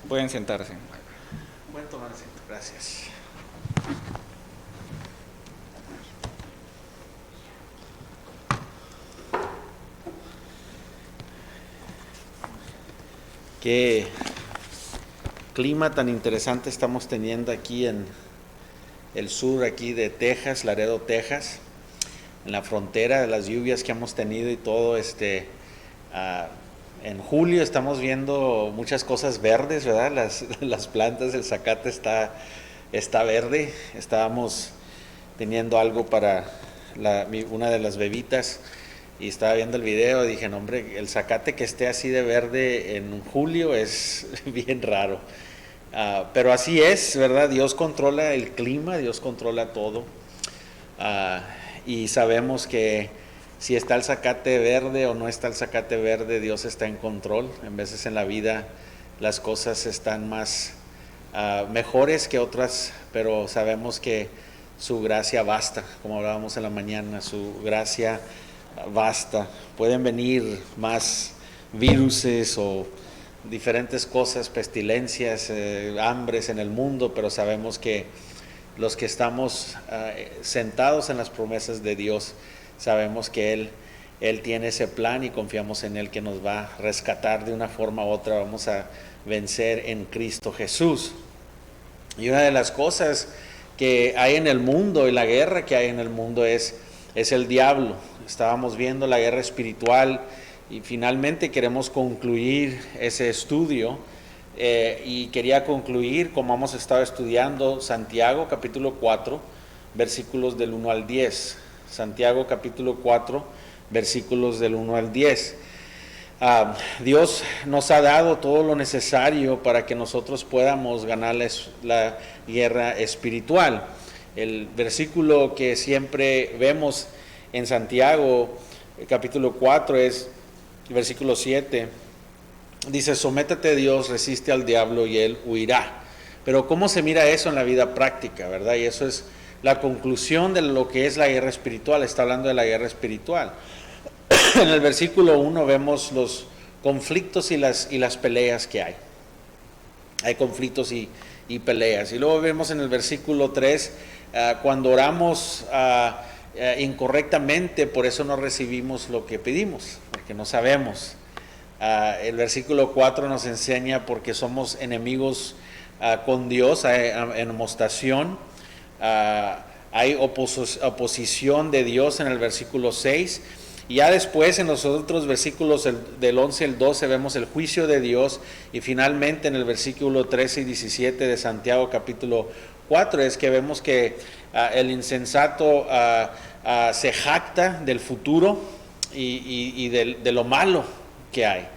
Pueden sentarse. Pueden tomar asiento, gracias. Qué clima tan interesante estamos teniendo aquí en el sur aquí de Texas, Laredo, Texas, en la frontera de las lluvias que hemos tenido y todo. En julio estamos viendo muchas cosas verdes, ¿verdad? Las plantas, el zacate está verde. Estábamos teniendo algo para una de las bebitas y estaba viendo el video y dije, no, hombre, el zacate que esté así de verde en julio es bien raro. Pero así es, ¿verdad? Dios controla el clima, Dios controla todo. Ah, y sabemos que si está el zacate verde o no está el zacate verde, Dios está en control. En veces en la vida las cosas están más mejores que otras, pero sabemos que su gracia basta, como hablábamos en la mañana, su gracia basta. Pueden venir más viruses o diferentes cosas, pestilencias, hambres en el mundo, pero sabemos que los que estamos sentados en las promesas de Dios, sabemos que Él tiene ese plan y confiamos en Él que nos va a rescatar de una forma u otra. Vamos a vencer en Cristo Jesús. Y una de las cosas que hay en el mundo y la guerra que hay en el mundo es el diablo. Estábamos viendo la guerra espiritual y finalmente queremos concluir ese estudio. Y quería concluir, como hemos estado estudiando, Santiago capítulo 4, versículos del 1 al 10. Santiago capítulo 4, versículos del 1 al 10. Dios nos ha dado todo lo necesario para que nosotros podamos ganar la guerra espiritual. El versículo que siempre vemos en Santiago capítulo 4 es el versículo 7. Dice, sométete a Dios, resiste al diablo y él huirá. Pero ¿cómo se mira eso en la vida práctica, verdad? Y eso es la conclusión de lo que es la guerra espiritual. Está hablando de la guerra espiritual. En el versículo 1 vemos los conflictos y las peleas que hay. Hay conflictos y peleas. Y luego vemos en el versículo 3, cuando oramos incorrectamente, por eso no recibimos lo que pedimos, porque no sabemos. El versículo 4 nos enseña porque somos enemigos con Dios, hay amonestación, hay oposición de Dios en el versículo 6, y ya después en los otros versículos del 11 al 12 vemos el juicio de Dios, y finalmente en el versículo 13 y 17 de Santiago capítulo 4 es que vemos que el insensato se jacta del futuro y de lo malo que hay.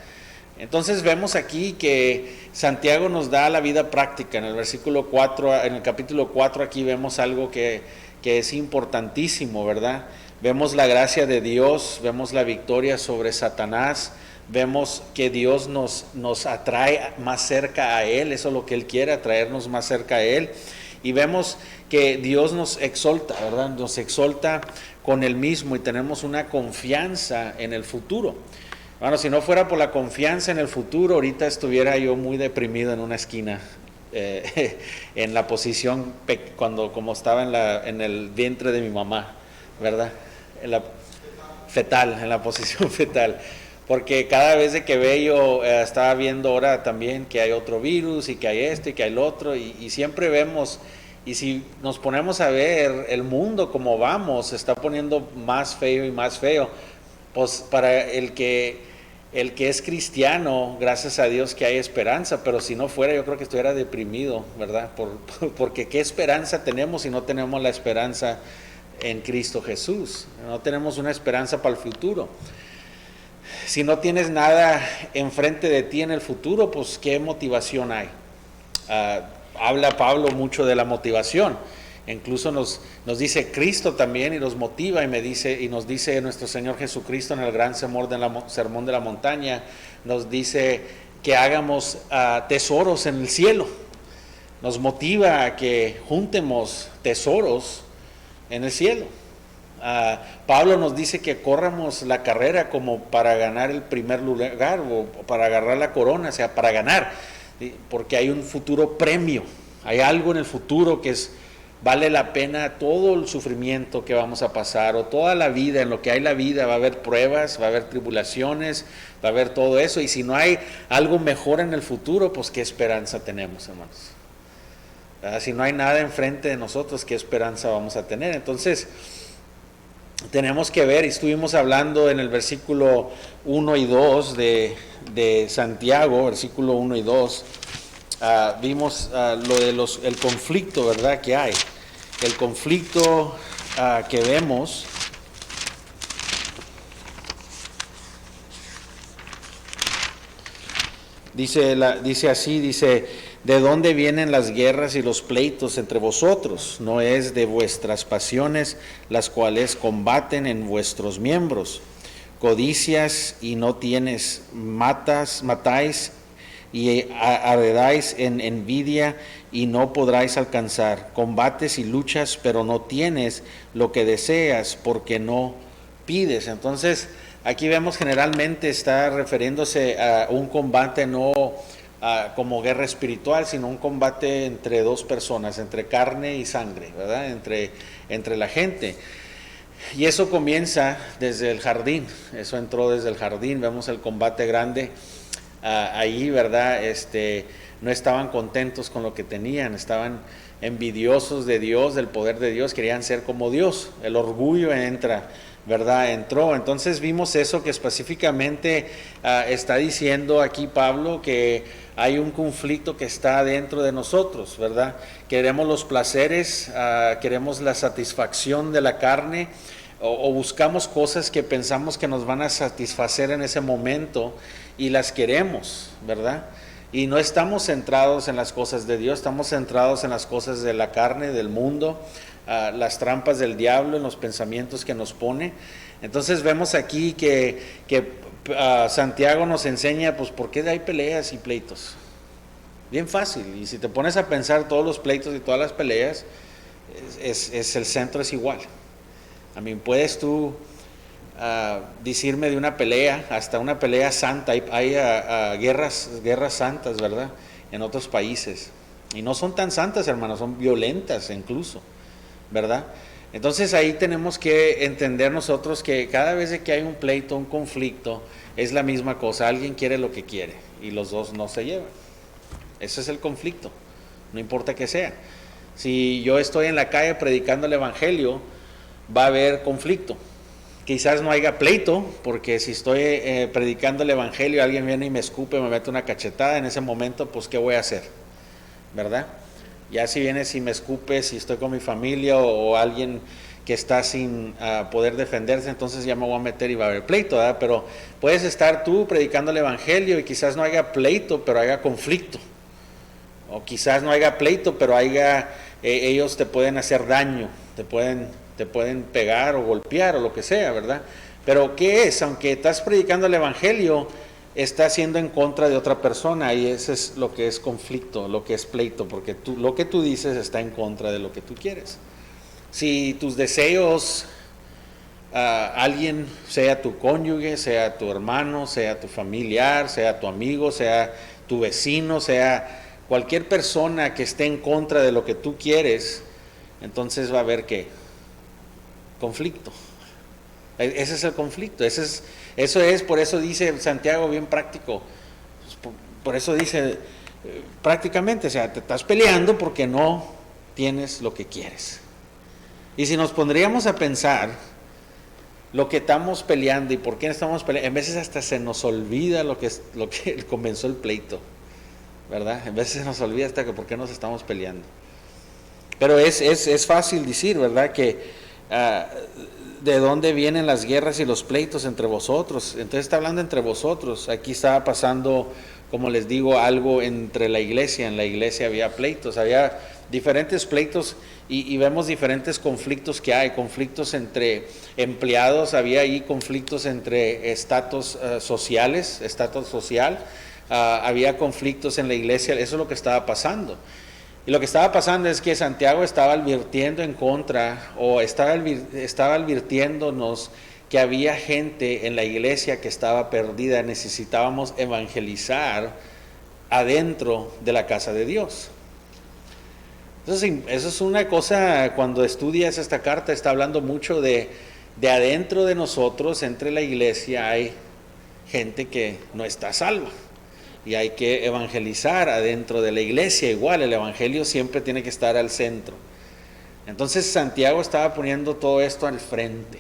Entonces vemos aquí que Santiago nos da la vida práctica. En el versículo 4, en el capítulo 4 aquí vemos algo que es importantísimo, ¿verdad? Vemos la gracia de Dios, vemos la victoria sobre Satanás, vemos que Dios nos atrae más cerca a Él, eso es lo que Él quiere, atraernos más cerca a Él. Y vemos que Dios nos exalta, ¿verdad? Nos exalta con Él mismo y tenemos una confianza en el futuro. Bueno, si no fuera por la confianza en el futuro, ahorita estuviera yo muy deprimido en una esquina, en la posición como estaba en el vientre de mi mamá, ¿verdad? En la posición fetal. Porque cada vez de que veo, estaba viendo ahora también que hay otro virus y que hay esto y que hay el otro, y siempre vemos, y si nos ponemos a ver el mundo como vamos, se está poniendo más feo y más feo. Pues para el que es cristiano, gracias a Dios que hay esperanza, pero si no fuera yo creo que estuviera deprimido, ¿verdad? Porque ¿qué esperanza tenemos si no tenemos la esperanza en Cristo Jesús? No tenemos una esperanza para el futuro. Si no tienes nada enfrente de ti en el futuro, pues ¿qué motivación hay? Habla Pablo mucho de la motivación. Incluso nos dice Cristo también y nos motiva y nos dice nuestro Señor Jesucristo en el gran sermón de la montaña, nos dice que hagamos tesoros en el cielo. Nos motiva a que juntemos tesoros en el cielo. Pablo nos dice que corramos la carrera como para ganar el primer lugar o para agarrar la corona, o sea, para ganar. ¿sí? Porque hay un futuro premio, hay algo en el futuro que vale la pena todo el sufrimiento que vamos a pasar, o toda la vida, en lo que hay la vida, va a haber pruebas, va a haber tribulaciones, va a haber todo eso, y si no hay algo mejor en el futuro, pues qué esperanza tenemos, hermanos. Si no hay nada enfrente de nosotros, ¿qué esperanza vamos a tener? Entonces, tenemos que ver, y estuvimos hablando en el versículo 1 y 2 de Santiago, versículo 1 y 2, vimos lo de el conflicto, ¿verdad?, que hay. El conflicto que vemos dice así, ¿de dónde vienen las guerras y los pleitos entre vosotros? ¿No es de vuestras pasiones las cuales combaten en vuestros miembros? Codicias y no tienes, matáis y arredáis en envidia y no podráis alcanzar. Combates y luchas, pero no tienes lo que deseas porque no pides. Entonces, aquí vemos generalmente está refiriéndose a un combate no como guerra espiritual, sino un combate entre dos personas, entre carne y sangre, ¿verdad? Entre la gente. Y eso comienza desde el jardín, eso entró desde el jardín, vemos el combate grande ahí, ¿verdad? No estaban contentos con lo que tenían, estaban envidiosos de Dios, del poder de Dios, querían ser como Dios, el orgullo entra, ¿verdad? Entró. Entonces vimos eso que específicamente está diciendo aquí Pablo, que hay un conflicto que está dentro de nosotros, ¿verdad? Queremos los placeres, queremos la satisfacción de la carne, o buscamos cosas que pensamos que nos van a satisfacer en ese momento y las queremos, ¿verdad? Y no estamos centrados en las cosas de Dios, estamos centrados en las cosas de la carne, del mundo, las trampas del diablo, en los pensamientos que nos pone. Entonces vemos aquí que Santiago nos enseña, pues, por qué hay peleas y pleitos. Bien fácil, y si te pones a pensar todos los pleitos y todas las peleas, el centro es igual. Puedes tú decirme de una pelea, hasta una pelea santa, hay guerras santas, ¿verdad?, en otros países, y no son tan santas, hermanos, son violentas incluso, ¿verdad? Entonces ahí tenemos que entender nosotros que cada vez que hay un pleito, un conflicto, es la misma cosa, alguien quiere lo que quiere y los dos no se llevan. Ese es el conflicto, no importa que sea. Si yo estoy en la calle predicando el evangelio, va a haber conflicto. Quizás no haya pleito, porque si estoy predicando el evangelio, alguien viene y me escupe, me mete una cachetada, en ese momento, pues, ¿qué voy a hacer? ¿Verdad? Ya si viene, si me escupe, si estoy con mi familia o alguien que está sin poder defenderse, entonces ya me voy a meter y va a haber pleito, ¿verdad? Pero puedes estar tú predicando el evangelio y quizás no haya pleito, pero haya conflicto. O quizás no haya pleito, pero ellos te pueden hacer daño, te pueden pegar o golpear o lo que sea, ¿verdad? Pero ¿qué es? Aunque estás predicando el evangelio, estás siendo en contra de otra persona, y eso es lo que es conflicto, lo que es pleito, porque lo que tú dices está en contra de lo que tú quieres. Si tus deseos, alguien, sea tu cónyuge, sea tu hermano, sea tu familiar, sea tu amigo, sea tu vecino, sea cualquier persona que esté en contra de lo que tú quieres, entonces va a haber ¿qué? Conflicto. Ese es el conflicto, por eso dice Santiago bien práctico, por eso dice prácticamente, o sea, te estás peleando porque no tienes lo que quieres. Y si nos pondríamos a pensar lo que estamos peleando y por qué estamos peleando, en veces hasta se nos olvida lo que comenzó el pleito, ¿verdad? En veces se nos olvida hasta que por qué nos estamos peleando. Pero es fácil decir, ¿verdad?, que de dónde vienen las guerras y los pleitos entre vosotros. Entonces está hablando entre vosotros. Aquí estaba pasando, como les digo, algo entre la iglesia. En la iglesia había pleitos, había diferentes pleitos y vemos diferentes conflictos que hay. Conflictos entre empleados, había ahí conflictos entre estatus sociales, estatus social. Había conflictos en la iglesia, eso es lo que estaba pasando. Y lo que estaba pasando es que Santiago estaba advirtiendo en contra, o estaba advirtiéndonos que había gente en la iglesia que estaba perdida. Necesitábamos evangelizar adentro de la casa de Dios. Entonces, eso es una cosa, cuando estudias esta carta, está hablando mucho de adentro de nosotros, entre la iglesia, hay gente que no está salva. Y hay que evangelizar adentro de la iglesia. Igual, el evangelio siempre tiene que estar al centro. Entonces Santiago estaba poniendo todo esto al frente.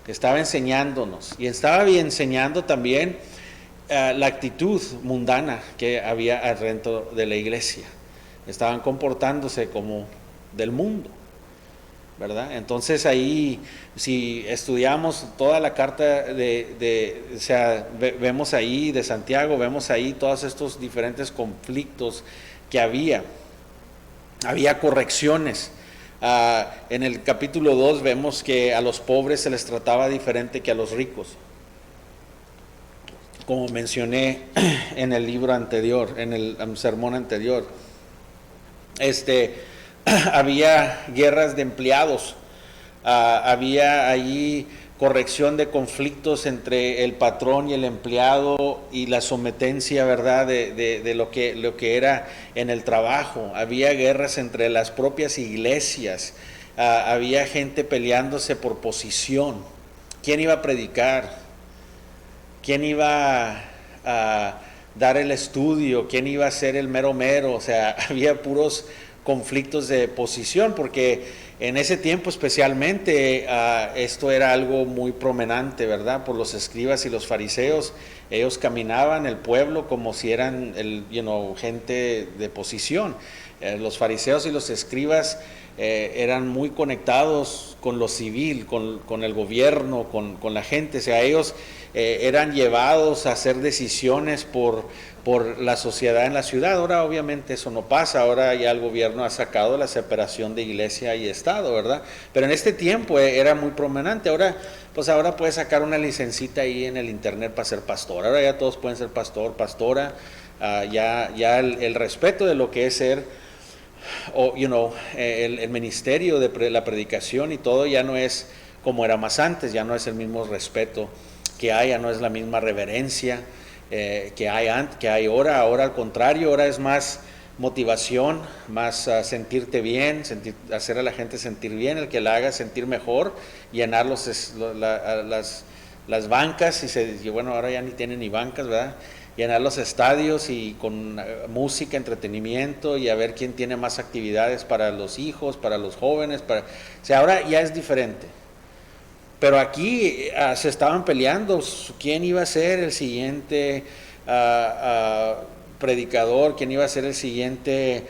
Estaba enseñándonos. Y estaba enseñando también la actitud mundana que había adentro de la iglesia. Estaban comportándose como del mundo, ¿verdad? Entonces ahí, si estudiamos toda la carta o sea, vemos ahí de Santiago, vemos ahí todos estos diferentes conflictos que había correcciones. En el capítulo 2 vemos que a los pobres se les trataba diferente que a los ricos, como mencioné en el libro anterior, en el sermón anterior. Había guerras de empleados, había allí corrección de conflictos entre el patrón y el empleado y la sometencia, ¿verdad?, de lo que era en el trabajo. Había guerras entre las propias iglesias, había gente peleándose por posición. ¿Quién iba a predicar? ¿Quién iba a dar el estudio? ¿Quién iba a ser el mero mero? O sea, había puros conflictos de posición, porque en ese tiempo especialmente esto era algo muy prominente, ¿verdad? Por los escribas y los fariseos. Ellos caminaban el pueblo como si eran gente de posición. Los fariseos y los escribas eran muy conectados con lo civil, con el gobierno, con la gente. O sea, ellos eran llevados a hacer decisiones por la sociedad en la ciudad. Ahora obviamente eso no pasa, ahora ya el gobierno ha sacado la separación de iglesia y Estado, ¿verdad? Pero en este tiempo era muy prominente. Ahora puedes sacar una licencita ahí en el internet para ser pastor. Ahora ya todos pueden ser pastor, pastora. Ya el respeto de lo que es ser el ministerio de la predicación y todo ya no es como era más antes, ya no es el mismo respeto que hay, ya no es la misma reverencia que hay ahora. Ahora al contrario, ahora es más motivación, más sentirte bien, hacer a la gente sentir bien, el que la haga sentir mejor, llenar las bancas, y bueno, ahora ya ni tienen ni bancas, ¿verdad? Llenar los estadios y con música, entretenimiento, y a ver quién tiene más actividades para los hijos, para los jóvenes, o sea, ahora ya es diferente. Pero aquí se estaban peleando quién iba a ser el siguiente predicador, quién iba a ser el siguiente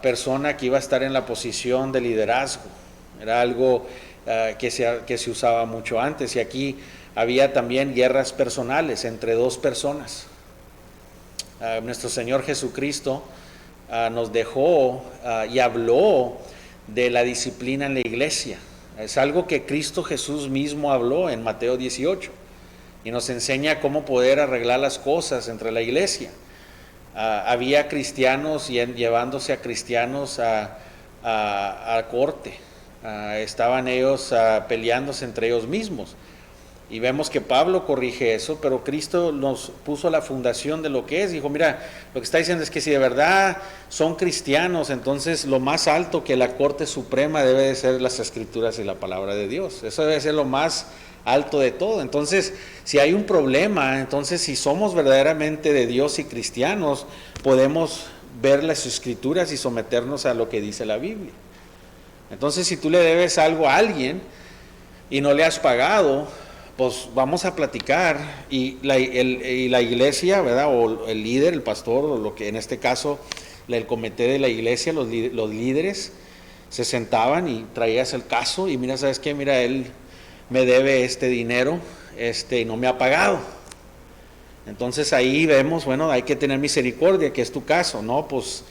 persona que iba a estar en la posición de liderazgo. Era algo que se usaba mucho antes, y aquí había también guerras personales entre dos personas. Nuestro Señor Jesucristo nos dejó y habló de la disciplina en la iglesia. Es algo que Cristo Jesús mismo habló en Mateo 18 y nos enseña cómo poder arreglar las cosas entre la iglesia. Había cristianos llevándose a cristianos a corte. Estaban ellos peleándose entre ellos mismos. Y vemos que Pablo corrige eso, pero Cristo nos puso la fundación de lo que es. Dijo, mira, lo que está diciendo es que si de verdad son cristianos, entonces lo más alto que la Corte Suprema debe de ser las Escrituras y la Palabra de Dios. Eso debe ser lo más alto de todo. Entonces, si hay un problema, entonces si somos verdaderamente de Dios y cristianos, podemos ver las Escrituras y someternos a lo que dice la Biblia. Entonces, si tú le debes algo a alguien y no le has pagado, pues vamos a platicar, y la iglesia, ¿verdad? O el líder, el pastor, o lo que en este caso el comité de la iglesia, los líderes se sentaban y traías el caso, y mira, ¿sabes qué? Mira, él me debe este dinero y no me ha pagado. Entonces ahí vemos, bueno, hay que tener misericordia, que es tu caso. No, pues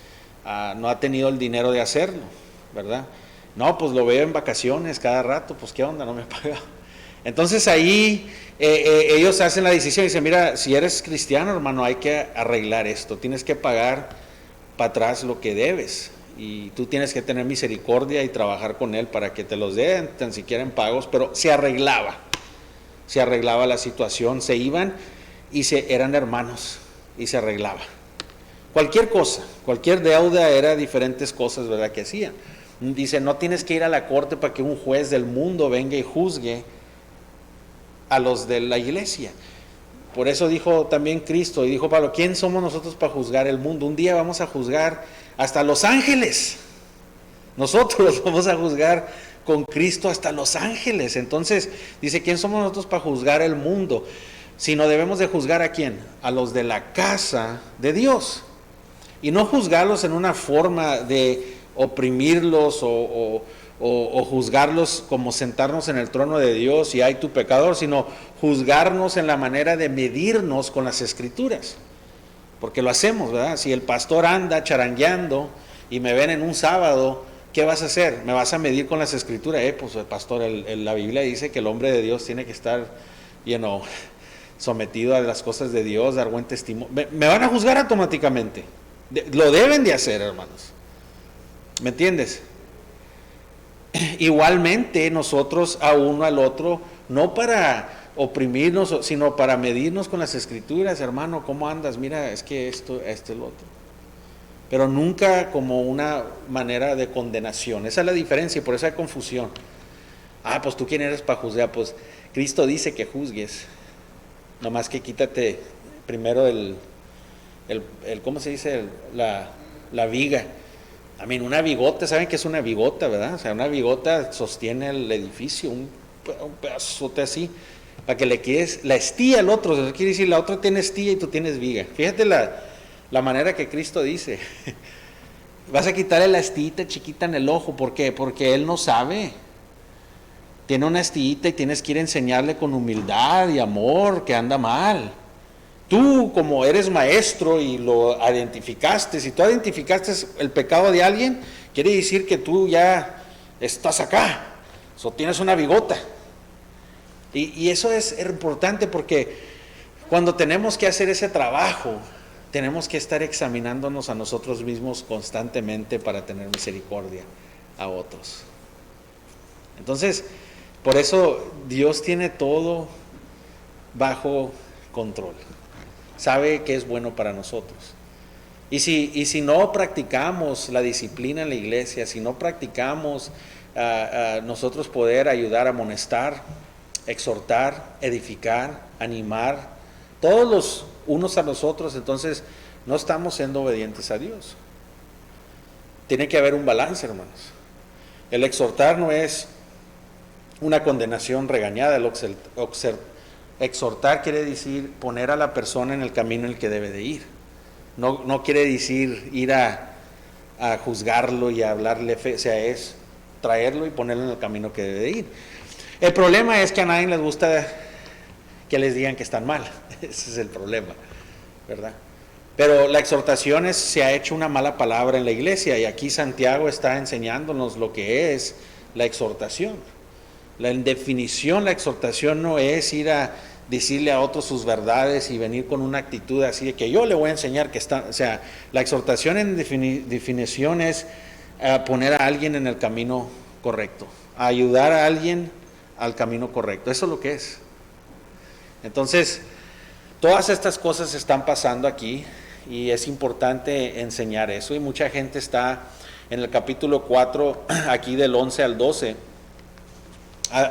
no ha tenido el dinero de hacerlo, ¿verdad? No, pues lo veo en vacaciones cada rato, pues qué onda, no me ha pagado. Entonces ahí ellos hacen la decisión y dicen, mira, si eres cristiano, hermano, hay que arreglar esto, tienes que pagar para atrás lo que debes, y tú tienes que tener misericordia y trabajar con él para que te los den, tan siquiera en pagos. Pero se arreglaba la situación, se iban y eran hermanos y se arreglaba. Cualquier cosa, cualquier deuda era diferentes cosas, ¿verdad?, que hacían. Dice, no tienes que ir a la corte para que un juez del mundo venga y juzgue a los de la iglesia. Por eso dijo también Cristo, y dijo Pablo, ¿quién somos nosotros para juzgar el mundo? Un día vamos a juzgar hasta los ángeles. Nosotros vamos a juzgar con Cristo hasta los ángeles. Entonces, dice, ¿quién somos nosotros para juzgar el mundo? Si no debemos de juzgar ¿a quién? A los de la casa de Dios. Y no juzgarlos en una forma de oprimirlos o juzgarlos como sentarnos en el trono de Dios y hay tu pecador, sino juzgarnos en la manera de medirnos con las Escrituras. Porque lo hacemos, ¿verdad? Si el pastor anda charangueando y me ven en un sábado, ¿qué vas a hacer? Me vas a medir con las Escrituras. Pues el pastor, la Biblia dice que el hombre de Dios tiene que estar, sometido a las cosas de Dios, dar buen testimonio. Me van a juzgar automáticamente. Lo deben de hacer, hermanos. ¿Me entiendes? Igualmente nosotros a uno al otro, no para oprimirnos, sino para medirnos con las Escrituras. Hermano, ¿cómo andas? Mira, es que esto, el otro. Pero nunca como una manera de condenación. Esa es la diferencia y por eso hay confusión. Pues tú quién eres para juzgar. Pues Cristo dice que juzgues. Nomás que quítate primero ¿cómo se dice? La viga. Una bigota, ¿saben qué es una bigota, verdad? O sea, una bigota sostiene el edificio, un pedazote así, para que le quedes la estilla al otro. Eso quiere decir, la otra tiene estilla y tú tienes viga. Fíjate la manera que Cristo dice. Vas a quitarle la estillita chiquita en el ojo. ¿Por qué? Porque él no sabe. Tiene una estillita y tienes que ir a enseñarle con humildad y amor que anda mal. Tú, como eres maestro y lo identificaste, si tú identificaste el pecado de alguien, quiere decir que tú ya estás acá, tienes una bigota. Y eso es importante porque cuando tenemos que hacer ese trabajo, tenemos que estar examinándonos a nosotros mismos constantemente para tener misericordia a otros. Entonces, por eso Dios tiene todo bajo control. Sabe que es bueno para nosotros. Y si no practicamos la disciplina en la iglesia, si no practicamos nosotros poder ayudar, amonestar, exhortar, edificar, animar, todos los unos a los otros, entonces no estamos siendo obedientes a Dios. Tiene que haber un balance, hermanos. El exhortar no es una condenación regañada. Exhortar quiere decir poner a la persona en el camino en el que debe de ir. No quiere decir ir a juzgarlo y a hablarle fe, o sea, es traerlo y ponerlo en el camino que debe de ir. El problema es que a nadie les gusta que les digan que están mal. Ese es el problema, ¿verdad? Pero la exhortación se ha hecho una mala palabra en la iglesia y aquí Santiago está enseñándonos lo que es la exhortación. En definición, la exhortación no es ir a decirle a otros sus verdades y venir con una actitud así de que yo le voy a enseñar que está. O sea, la exhortación en definición es poner a alguien en el camino correcto, ayudar a alguien al camino correcto. Eso es lo que es. Entonces, todas estas cosas están pasando aquí y es importante enseñar eso. Y mucha gente está en el capítulo 4, aquí del 11 al 12.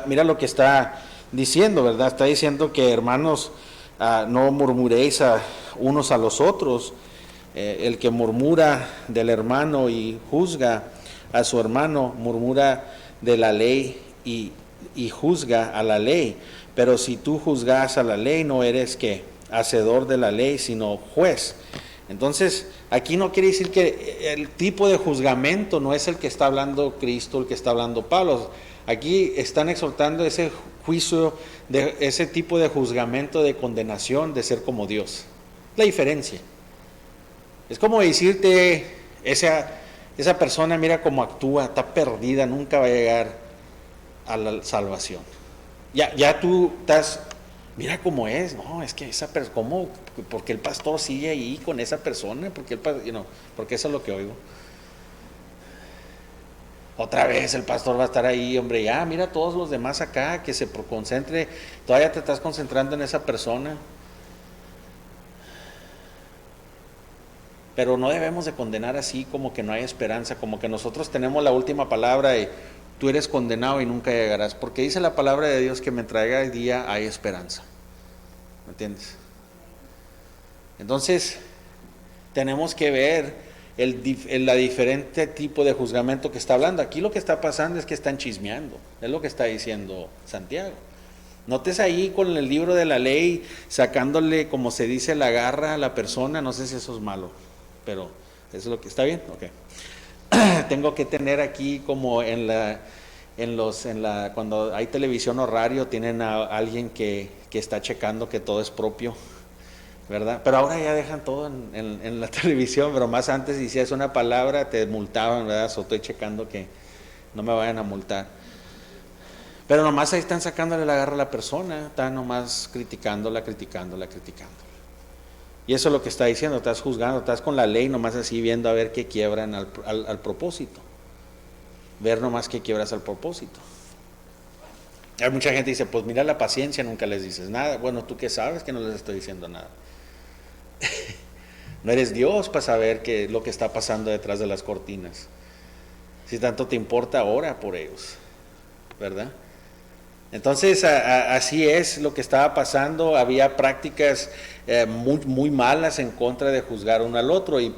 Mira lo que está diciendo, ¿verdad? Está diciendo que hermanos, no murmuréis unos a los otros. El que murmura del hermano y juzga a su hermano, murmura de la ley y juzga a la ley. Pero si tú juzgas a la ley, no eres ¿qué? Hacedor de la ley, sino juez. Entonces, aquí no quiere decir que el tipo de juzgamento no es el que está hablando Cristo, el que está hablando Pablo. Aquí están exhortando ese juicio, ese tipo de juzgamento, de condenación, de ser como Dios. La diferencia. Es como decirte, esa persona mira cómo actúa, está perdida, nunca va a llegar a la salvación. Ya tú estás, mira cómo es, no, es que esa persona, ¿cómo? Porque el pastor sigue ahí con esa persona, porque eso es lo que oigo. Otra vez el pastor va a estar ahí, hombre, ya, mira a todos los demás acá, que se concentre, todavía te estás concentrando en esa persona. pero no debemos de condenar así como que no hay esperanza, como que nosotros tenemos la última palabra y tú eres condenado y nunca llegarás, porque dice la palabra de Dios que mientras haya día hay esperanza. ¿Me entiendes? Entonces, tenemos que ver la diferente tipo de juzgamiento que está hablando. Aquí lo que está pasando es que están chismeando, es lo que está diciendo Santiago. Notes ahí con el libro de la ley, sacándole, como se dice, la garra a la persona. No sé si eso es malo, pero eso es lo que está bien. Okay. Tengo que tener aquí como cuando hay televisión o radio, tienen a alguien que está checando que todo es propio, ¿verdad? Pero ahora ya dejan todo en la televisión, pero más antes si decías una palabra te multaban, ¿verdad? So, estoy checando que no me vayan a multar. Pero nomás ahí están sacándole la garra a la persona, están nomás criticándola. Y eso es lo que está diciendo, estás juzgando, estás con la ley nomás así viendo a ver qué quiebran al propósito. Ver nomás qué quiebras al propósito. Hay mucha gente que dice, pues mira la paciencia, nunca les dices nada. Bueno, ¿tú qué sabes que no les estoy diciendo nada? No eres Dios para saber lo que está pasando detrás de las cortinas. Si tanto te importa, ora por ellos, ¿verdad? Entonces, así es lo que estaba pasando. Había prácticas muy malas en contra de juzgar uno al otro, y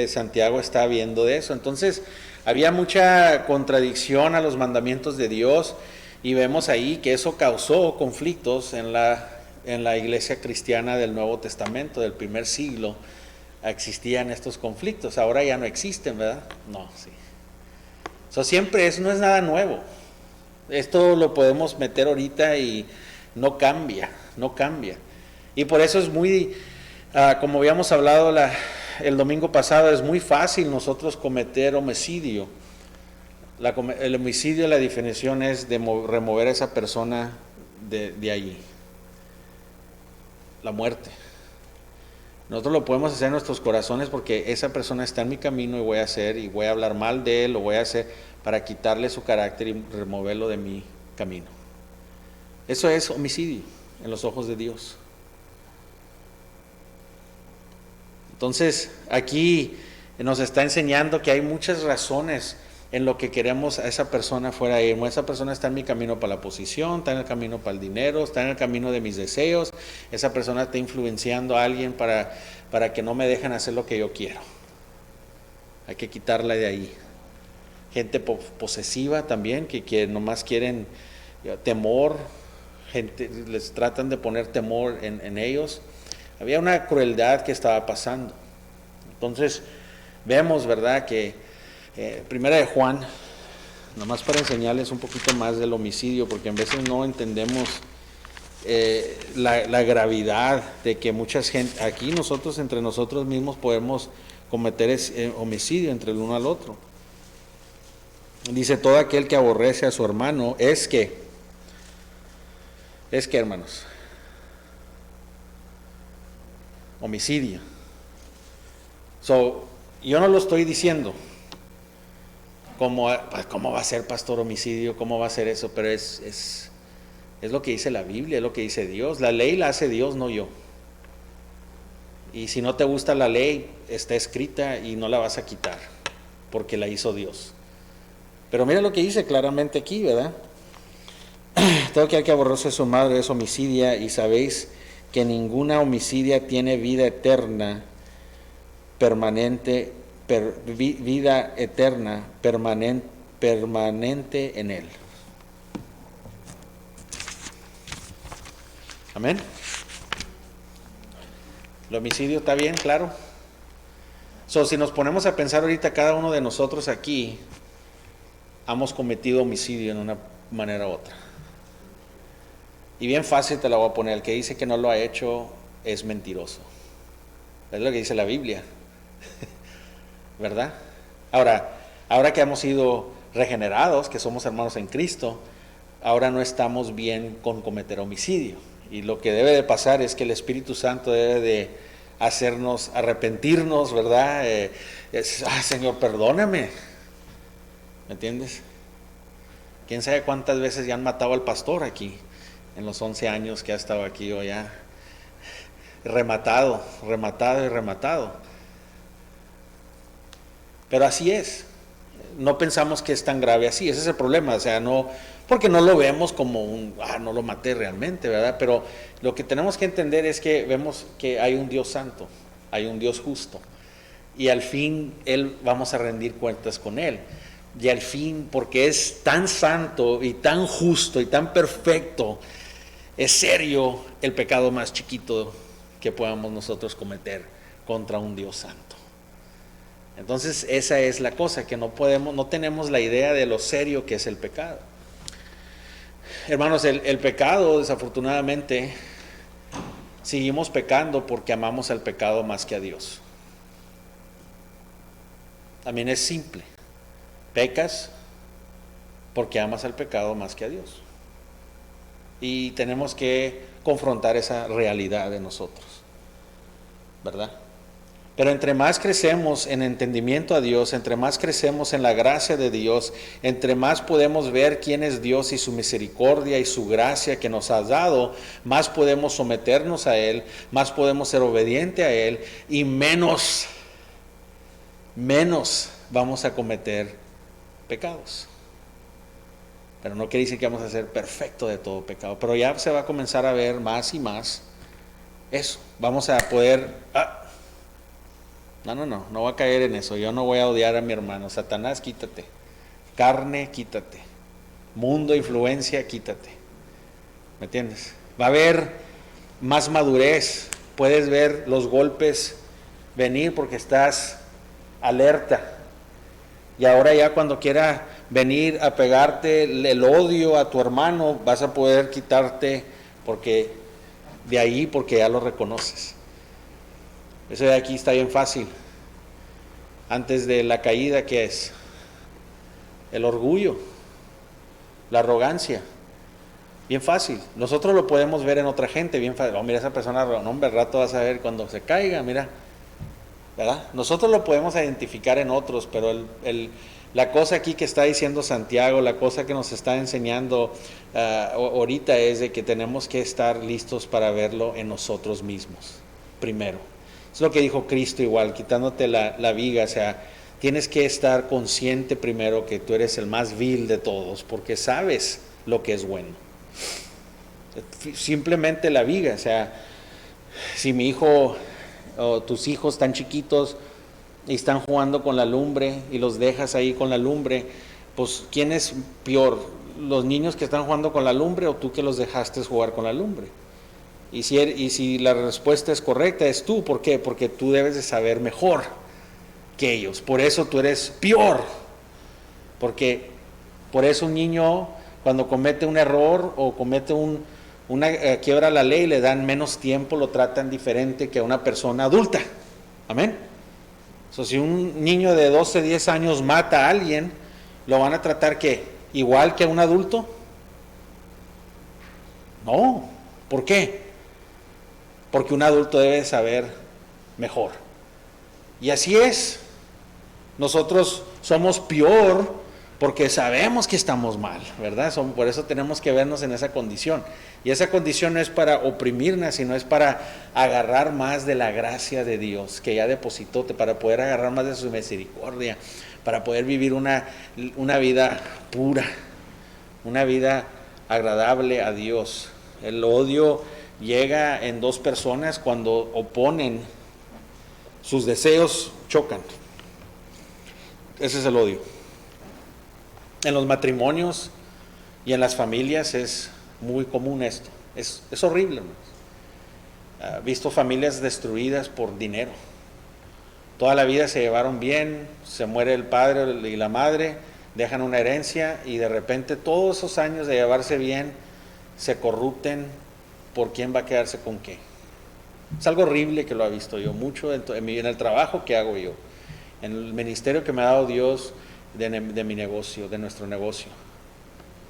Santiago está viendo de eso. Entonces, había mucha contradicción a los mandamientos de Dios, y vemos ahí que eso causó conflictos en la iglesia cristiana del Nuevo Testamento, del primer siglo. Existían estos conflictos, ahora ya no existen, ¿verdad? No, sí. Siempre eso no es nada nuevo. Esto lo podemos meter ahorita y no cambia. Y por eso es muy, como habíamos hablado el domingo pasado, es muy fácil nosotros cometer homicidio. El homicidio, la definición es de remover a esa persona de allí. La muerte. Nosotros lo podemos hacer en nuestros corazones porque esa persona está en mi camino y voy a hablar mal de él, lo voy a hacer para quitarle su carácter y removerlo de mi camino. Eso es homicidio en los ojos de Dios. Entonces, aquí nos está enseñando que hay muchas razones en lo que queremos a esa persona fuera de ir. Esa persona está en mi camino para la posición, está en el camino para el dinero, está en el camino de mis deseos. Esa persona está influenciando a alguien para que no me dejen hacer lo que yo quiero. Hay que quitarla de ahí. Gente posesiva también, que nomás quieren temor, les tratan de poner temor en ellos. Había una crueldad que estaba pasando. Entonces, vemos, ¿verdad?, que Primera de Juan, nomás para enseñarles un poquito más del homicidio, porque a veces no entendemos la gravedad de que mucha gente, aquí nosotros entre nosotros mismos podemos cometer homicidio entre el uno al otro. Dice, todo aquel que aborrece a su hermano es que, hermanos, homicidio. Yo no lo estoy diciendo ¿cómo va a ser, pastor, homicidio? ¿Cómo va a ser eso? Pero es lo que dice la Biblia, es lo que dice Dios. La ley la hace Dios, no yo. Y si no te gusta la ley, está escrita y no la vas a quitar, porque la hizo Dios. Pero mira lo que dice claramente aquí, ¿verdad? Todo aquel que aborrece a su madre es homicidia, y sabéis que ninguna homicidia tiene vida eterna permanente en él. Amén. ¿El homicidio está bien, claro? Si nos ponemos a pensar ahorita, cada uno de nosotros aquí hemos cometido homicidio en una manera u otra. Y bien fácil te la voy a poner: el que dice que no lo ha hecho es mentiroso. Es lo que dice la Biblia. ¿Verdad? Ahora que hemos sido regenerados, que somos hermanos en Cristo, ahora no estamos bien con cometer homicidio. Y lo que debe de pasar es que el Espíritu Santo debe de hacernos arrepentirnos, ¿verdad? Señor, perdóname. ¿Me entiendes? ¿Quién sabe cuántas veces ya han matado al pastor aquí, en los 11 años que ha estado aquí, o ya rematado. pero así es. No pensamos que es tan grave así, ese es el problema, o sea, no, porque no lo vemos como no lo maté realmente, ¿verdad? Pero lo que tenemos que entender es que vemos que hay un Dios santo, hay un Dios justo, y al fin vamos a rendir cuentas con Él. Y al fin, porque es tan santo y tan justo y tan perfecto, es serio el pecado más chiquito que podamos nosotros cometer contra un Dios santo. Entonces esa es la cosa, que no tenemos la idea de lo serio que es el pecado. Hermanos, el pecado, desafortunadamente, seguimos pecando porque amamos al pecado más que a Dios. También es simple. Pecas porque amas al pecado más que a Dios. Y tenemos que confrontar esa realidad de nosotros, ¿verdad? Pero entre más crecemos en entendimiento a Dios, entre más crecemos en la gracia de Dios, entre más podemos ver quién es Dios y su misericordia y su gracia que nos ha dado, más podemos someternos a Él, más podemos ser obedientes a Él y menos vamos a cometer pecados. Pero no quiere decir que vamos a ser perfectos de todo pecado, pero ya se va a comenzar a ver más y más eso. Vamos a poder... No voy a caer en eso. Yo no voy a odiar a mi hermano. Satanás, quítate. Carne, quítate. Mundo, influencia, quítate. ¿Me entiendes? Va a haber más madurez. Puedes ver los golpes venir porque estás alerta. Y ahora ya cuando quiera venir a pegarte el odio a tu hermano, vas a poder quitarte porque ya lo reconoces. Eso de aquí está bien fácil. Antes de la caída, ¿qué es? El orgullo, la arrogancia. Bien fácil. Nosotros lo podemos ver en otra gente, bien fácil. Mira esa persona, no, hombre, al rato vas a ver cuando se caiga, mira. ¿Verdad? Nosotros lo podemos identificar en otros, pero la cosa aquí que está diciendo Santiago, la cosa que nos está enseñando ahorita es de que tenemos que estar listos para verlo en nosotros mismos, primero. Es lo que dijo Cristo igual, quitándote la viga, o sea, tienes que estar consciente primero que tú eres el más vil de todos, porque sabes lo que es bueno. Simplemente la viga, o sea, si mi hijo o tus hijos están chiquitos y están jugando con la lumbre y los dejas ahí con la lumbre, pues ¿quién es peor? ¿Los niños que están jugando con la lumbre o tú que los dejaste jugar con la lumbre? Y si la respuesta es correcta, es tú. ¿Por qué? Porque tú debes de saber mejor que ellos. Por eso tú eres peor. Porque por eso un niño cuando comete un error o comete quiebra la ley, le dan menos tiempo, lo tratan diferente que a una persona adulta. Amén. Si un niño de 12, 10 años mata a alguien, ¿lo van a tratar qué? ¿Igual que a un adulto? No. ¿Por qué? Porque un adulto debe saber mejor. Y así es. Nosotros somos peor porque sabemos que estamos mal, ¿verdad? Por eso tenemos que vernos en esa condición. Y esa condición no es para oprimirnos, sino es para agarrar más de la gracia de Dios que ya depositó, para poder agarrar más de su misericordia, para poder vivir una vida pura, una vida agradable a Dios. El odio llega en dos personas cuando oponen, sus deseos chocan. Ese es el odio. En los matrimonios y en las familias es muy común esto. Es horrible, hermanos. He visto familias destruidas por dinero. Toda la vida se llevaron bien, se muere el padre y la madre, dejan una herencia y de repente todos esos años de llevarse bien se corrupten por quién va a quedarse con qué. Es algo horrible que lo he visto yo mucho en el trabajo que hago yo, en el ministerio que me ha dado Dios de mi negocio, de nuestro negocio.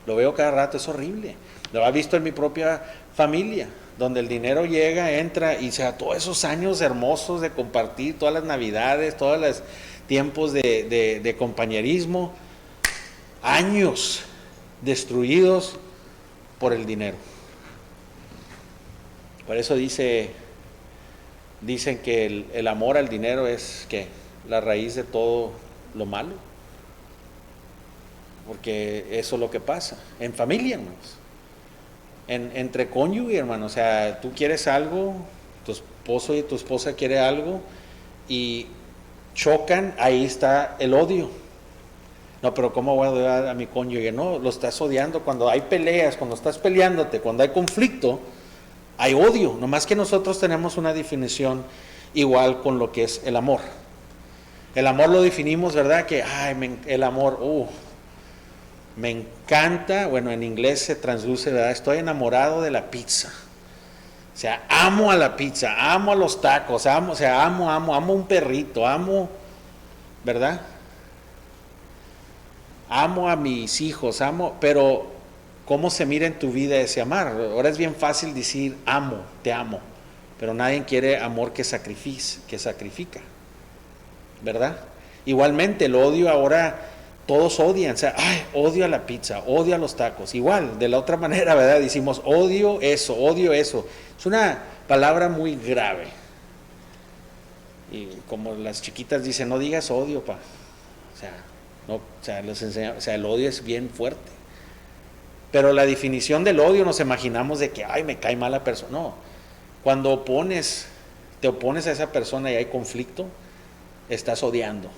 Lo veo cada rato, es horrible. Lo he visto en mi propia familia, donde el dinero llega, entra y sea todos esos años hermosos de compartir, todas las navidades, todos los tiempos de compañerismo, años destruidos por el dinero. Por eso dicen que el amor al dinero es ¿qué? La raíz de todo lo malo. Porque eso es lo que pasa. En familia, hermanos. Entre cónyuge, hermano. O sea, tú quieres algo, tu esposo y tu esposa quiere algo y chocan, ahí está el odio. No, pero ¿cómo voy a odiar a mi cónyuge? No, lo estás odiando. Cuando hay peleas, cuando estás peleándote, cuando hay conflicto, hay odio. Nomás que nosotros tenemos una definición igual con lo que es el amor. El amor lo definimos, ¿verdad? Que, el amor, me encanta, bueno, en inglés se transduce, ¿verdad? Estoy enamorado de la pizza. O sea, amo a la pizza, amo a los tacos, amo un perrito, ¿verdad? Amo a mis hijos, pero ¿cómo se mira en tu vida ese amar? Ahora es bien fácil decir amo, te amo, pero nadie quiere amor que sacrifica, ¿verdad? Igualmente el odio ahora, todos odian, o sea, odio a la pizza, odio a los tacos, igual, de la otra manera, ¿verdad? Decimos odio eso. Es una palabra muy grave. Y como las chiquitas dicen, no digas odio, pa. O sea, no, o sea, les enseña, o sea, el odio es bien fuerte. Pero la definición del odio nos imaginamos de que, me cae mal la persona. No, cuando te opones a esa persona y hay conflicto, estás odiando.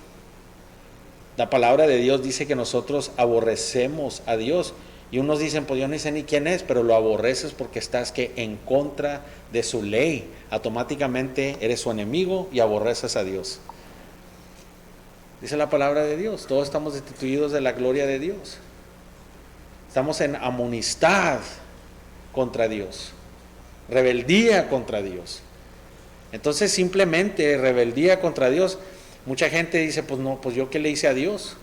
La palabra de Dios dice que nosotros aborrecemos a Dios. Y unos dicen, pues yo no sé ni quién es, pero lo aborreces porque estás en contra de su ley. Automáticamente eres su enemigo y aborreces a Dios. Dice la palabra de Dios, todos estamos destituidos de la gloria de Dios. Estamos en amonestad contra Dios, rebeldía contra Dios. Entonces simplemente rebeldía contra Dios. Mucha gente dice, pues no, pues yo qué le hice a Dios.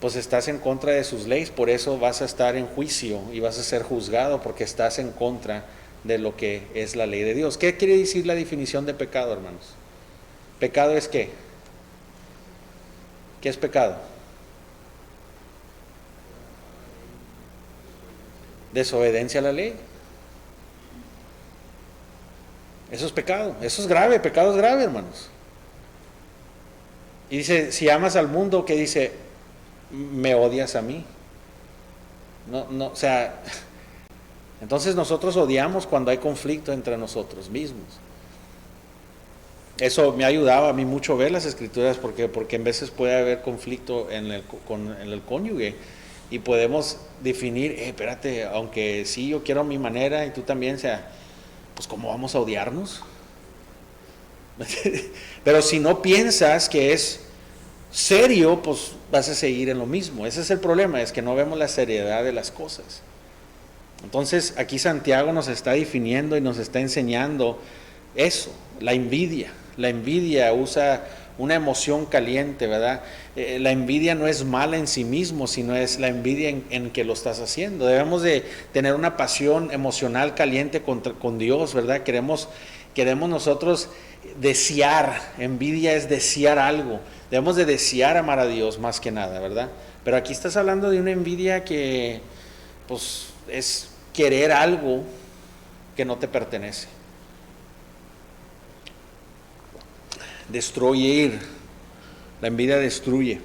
Pues estás en contra de sus leyes, por eso vas a estar en juicio y vas a ser juzgado porque estás en contra de lo que es la ley de Dios. ¿Qué quiere decir la definición de pecado, hermanos? ¿Pecado es qué? ¿Qué es pecado? Desobediencia a la ley. Eso es pecado, eso es grave, pecado es grave, hermanos. Y dice, si amas al mundo, ¿qué dice? Me odias a mí. No, o sea, entonces nosotros odiamos cuando hay conflicto entre nosotros mismos. Eso me ha ayudado a mí mucho ver las escrituras porque en veces puede haber conflicto en el cónyuge y podemos definir, espérate, aunque sí yo quiero a mi manera y tú también, o sea, pues ¿cómo vamos a odiarnos? Pero si no piensas que es serio, pues vas a seguir en lo mismo. Ese es el problema, es que no vemos la seriedad de las cosas. Entonces aquí Santiago nos está definiendo y nos está enseñando eso, la envidia. La envidia usa una emoción caliente, ¿verdad? La envidia no es mala en sí mismo, sino es la envidia en que lo estás haciendo. Debemos de tener una pasión emocional caliente con Dios, ¿verdad? Queremos nosotros desear, envidia es desear algo. Debemos de desear amar a Dios más que nada, ¿verdad? Pero aquí estás hablando de una envidia que, pues, es querer algo que no te pertenece. Destruir. La envidia destruye.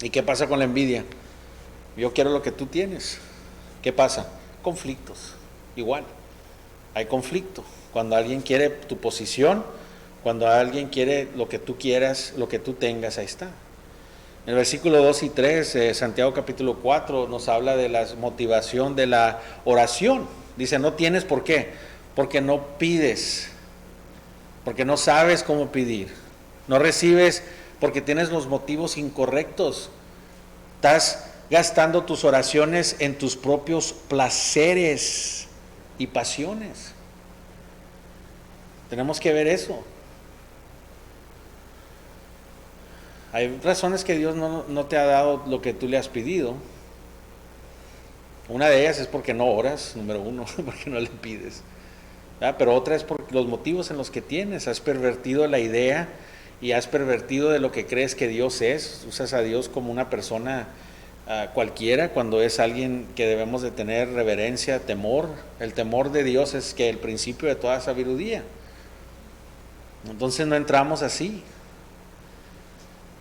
¿Y qué pasa con la envidia? Yo quiero lo que tú tienes. ¿Qué pasa? Conflictos. Igual. Hay conflicto. Cuando alguien quiere tu posición, cuando alguien quiere lo que tú quieras, lo que tú tengas, ahí está. En el versículo 2 y 3, Santiago capítulo 4, nos habla de la motivación de la oración. Dice, no tienes por qué, porque no pides, porque no sabes cómo pedir. No recibes porque tienes los motivos incorrectos. Estás gastando tus oraciones en tus propios placeres y pasiones. Tenemos que ver eso. Hay razones que Dios no te ha dado lo que tú le has pedido. Una de ellas es porque no oras, número uno, porque no le pides. ¿Verdad? Pero otra es por los motivos en los que tienes. Has pervertido la idea y has pervertido de lo que crees que Dios es. Usas a Dios como una persona cualquiera, cuando es alguien que debemos de tener reverencia, temor. El temor de Dios es que el principio de toda sabiduría. Entonces no entramos así.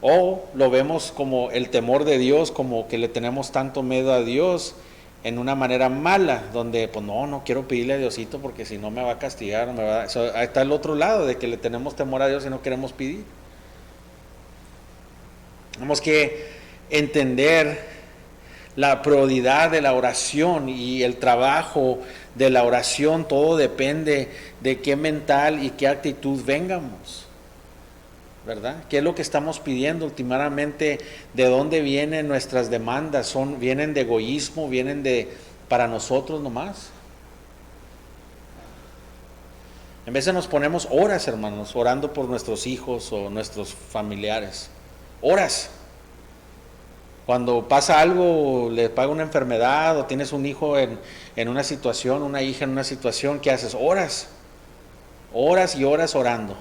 O lo vemos como el temor de Dios, como que le tenemos tanto miedo a Dios en una manera mala, donde pues no quiero pedirle a Diosito porque si no me va a castigar, ahí está el otro lado de que le tenemos temor a Dios y no queremos pedir. Tenemos que entender la prioridad de la oración y el trabajo de la oración. Todo depende de qué mental y qué actitud vengamos, ¿verdad? ¿Qué es lo que estamos pidiendo últimamente? ¿De dónde vienen nuestras demandas? ¿Vienen de egoísmo? ¿Vienen para nosotros nomás? En vez de nos ponemos horas, hermanos, orando por nuestros hijos o nuestros familiares. Horas. Cuando pasa algo, le paga una enfermedad o tienes un hijo en una situación, una hija en una situación, ¿qué haces? Horas. Horas y horas orando.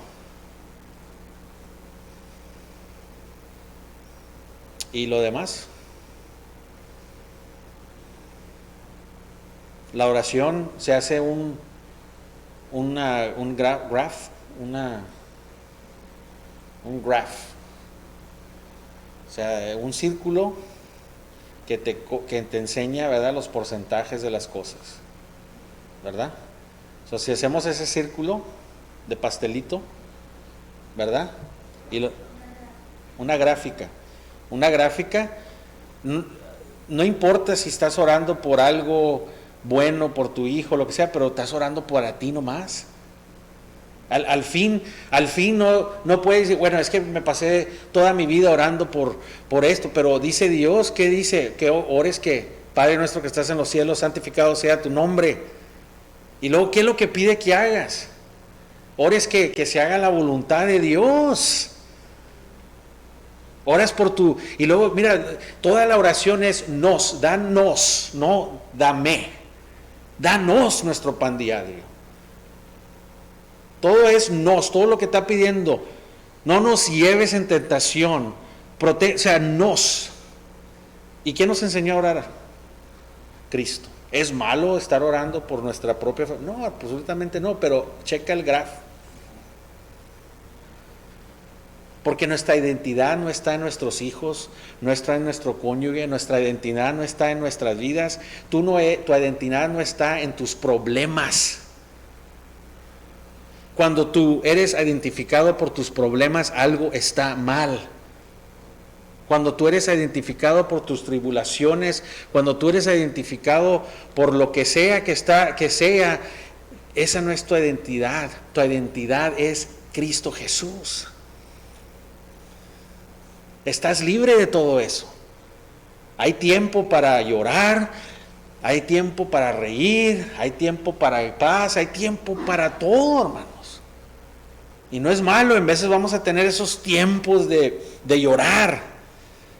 ¿Y lo demás? La oración se hace un graph, o sea, un círculo que te enseña, ¿verdad?, los porcentajes de las cosas, ¿verdad? O sea, si hacemos ese círculo de pastelito, ¿verdad? Una gráfica, no importa si estás orando por algo bueno, por tu hijo, lo que sea, pero estás orando para ti nomás. Al fin no puedes decir, bueno, es que me pasé toda mi vida orando por esto, pero dice Dios, ¿qué dice? Que ores que, Padre nuestro que estás en los cielos, santificado sea tu nombre. Y luego, ¿qué es lo que pide que hagas? Ores que se haga la voluntad de Dios. Oras por tu... Y luego, mira, toda la oración es danos, no dame. Danos nuestro pan diario. Todo es todo lo que está pidiendo. No nos lleves en tentación. Nos. ¿Y quién nos enseñó a orar? Cristo. ¿Es malo estar orando por nuestra propia fe? No, absolutamente no, pero checa el grafo. Porque nuestra identidad no está en nuestros hijos, no está en nuestro cónyuge, nuestra identidad no está en nuestras vidas, tu identidad no está en tus problemas. Cuando tú eres identificado por tus problemas, algo está mal. Cuando tú eres identificado por tus tribulaciones, cuando tú eres identificado por lo que sea que sea, esa no es tu identidad. Tu identidad es Cristo Jesús. Estás libre de todo eso. Hay tiempo para llorar, hay tiempo para reír, hay tiempo para paz, hay tiempo para todo, hermanos. Y no es malo, en veces vamos a tener esos tiempos de llorar,